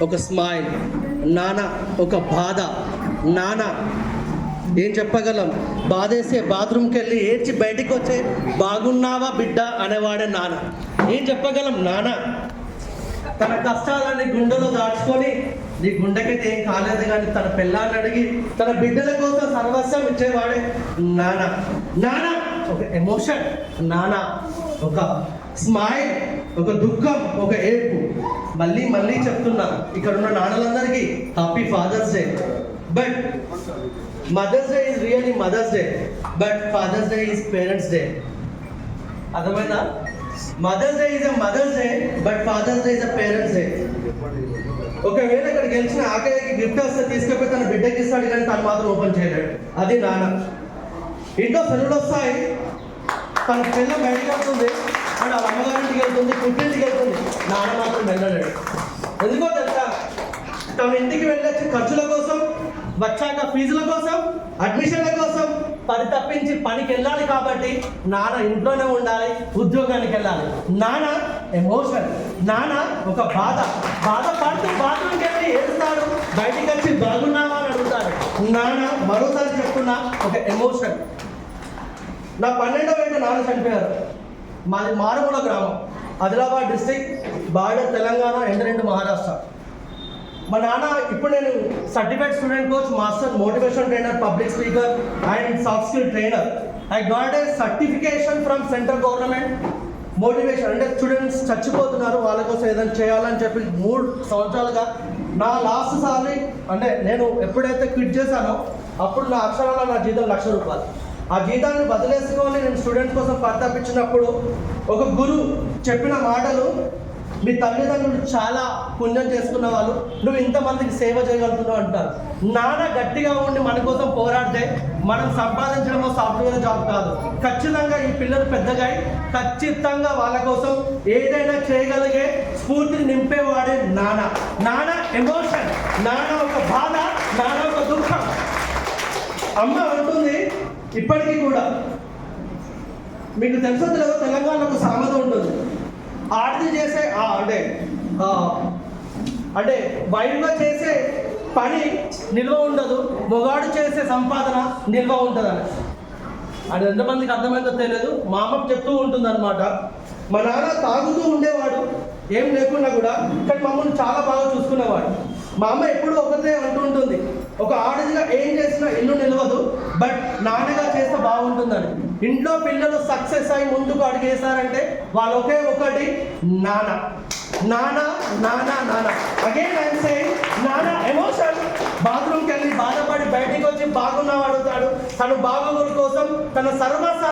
ఒక స్మైల్, నాన్న ఒక బాధ. నాన్న ఏం చెప్పగలం? బాధేస్తే బాత్రూమ్కి వెళ్ళి ఏడ్చి బయటికి వచ్చే బాగున్నావా బిడ్డ అనేవాడే నాన్న. ఏం చెప్పగలం? నాన్న తన కష్టాలన్నీ గుండెలో దాచుకొని, నీ గుండెకైతే ఏం కాలేదు కానీ తన పిల్లాన్ని అడిగి తన బిడ్డల కోసం సర్వస్వం ఇచ్చేవాడే నాన్న. నాన్న ఒక ఎమోషన్, నాన్న ఒక స్మైల్, ఒక దుఃఖం, ఒక ఏడ్పు. మళ్ళీ మళ్ళీ చెప్తున్నా, ఇక్కడ ఉన్న నాన్నలందరికీ happy father's day. But mother's day is really mother's day, but father's day is parents' day. అర్థమైందా? Mother's day is a mother's day, but father's day is a parents' day. ఒకవేళ ఇక్కడ గెలిచిన ఆఖరికి గిఫ్ట్ వస్తే తీసుకెళ్ళి తన బిడ్డకి ఇస్తాడు కానీ తను మాత్రం ఓపెన్ చేయలేడు. అది నాన్న. ఇంట్లో సెలవులు వస్తాయి, తన పిల్ల బయటకు వెళ్తుంది అండ్ వాళ్ళ అమ్మగారింటికి వెళ్తుంది, పుట్టింటికి వెళ్తుంది, నాన్న మాత్రం వెళ్ళలేడు. ఎందుకో తెలుసా? తన ఇంటికి వెళ్ళొచ్చి ఖర్చుల కోసం, వచ్చాక ఫీజుల కోసం, అడ్మిషన్ల కోసం తప్పించి పనికి వెళ్ళాలి కాబట్టి నాన్న ఇంట్లోనే ఉండాలి, ఉద్యోగానికి వెళ్ళాలి. నాన్న ఎమోషన్, నాన్న ఒక బాధపడుతూ బాత్రూమ్కి వెళ్ళి ఏడుస్తాడు, బయటికి వచ్చి బాగున్నావా అని అడుగుతాడు. నాన్న మరోసారి చెప్తున్నా ఒక ఎమోషన్. నా 12వ ఏట నాన్న చనిపోయారు. మాది మారుమూల గ్రామం, ఆదిలాబాద్ డిస్ట్రిక్ట్, బార్డర్ తెలంగాణ, ఎండరెండు మహారాష్ట్ర. మా నాన్న ఇప్పుడు నేను certified student coach, master motivation trainer, public speaker and soft skill trainer. I got a certification from central government motivation. అంటే స్టూడెంట్స్ చచ్చిపోతున్నారు, వాళ్ళ కోసం ఏదైనా చేయాలని చెప్పి 3 సంవత్సరాలుగా నా లాస్ట్ సాలరీ, అంటే నేను ఎప్పుడైతే క్విట్ చేశానో అప్పుడు నా అక్షరాల నా జీతం ₹1,00,000. ఆ జీతాన్ని బదిలేసుకొని నేను స్టూడెంట్స్ కోసం పరితపించినప్పుడు ఒక గురువు చెప్పిన మాటలు, మీ తల్లిదండ్రులు చాలా పుణ్యం చేసుకున్న వాళ్ళు, నువ్వు ఇంతమందికి సేవ చేయగలుగుతున్నావు అంటారు. నాన్న గట్టిగా ఉండి మన కోసం పోరాడితే మనం సంపాదించడమో సాఫ్ట్వేర్ జాబ్ కాదు, ఖచ్చితంగా ఈ పిల్లలు పెద్దగా ఖచ్చితంగా వాళ్ళ కోసం ఏదైనా చేయగలిగే స్ఫూర్తిని నింపేవాడే నాన్న. నాన్న ఎమోషన్, నాన్న ఒక బాధ, నాన్న ఒక దుఃఖం. అమ్మ అంటుంది ఇప్పటికీ కూడా, మీకు తెలుసో లేదో తెలంగాణలో ఒక సామెత ఉంటుంది, ఆడది చేసే అంటే వైఫ్గా చేసే పని నిల్వ ఉండదు, మొగాడు చేసే సంపాదన నిల్వ ఉంటుందని. అది ఎంతమందికి అర్థమైందో తెలియదు. మా అమ్మకు చెప్తూ ఉంటుంది అనమాట. మా నాన్న తాగుతూ ఉండేవాడు ఏం లేకున్నా కూడా, కానీ మమ్మల్ని చాలా బాగా చూసుకునేవాడు. మా అమ్మ ఎప్పుడూ ఒకటే అంటూ ఉంటుంది, ఒక ఆడదిగా ఏం చేసినా ఇల్లు నిలవదు, బట్ నాన్నగా చేస్తే బాగుంటుందని. ఇంట్లో పిల్లలు సక్సెస్ అయి ముందుకు అడిగేశారంటే వాళ్ళు ఒకే ఒకటి, నాన్న. నాన్న నాన్న నాన్న. అగైన్ ఐఎమ్ సేయింగ్ నాన్న ఎమోషన్. బాత్రూమ్కి వెళ్ళి బాధపడి బయటికి వచ్చి బాగున్నావు అడుగుతాడు. తను బాగోగుల కోసం తన సర్వ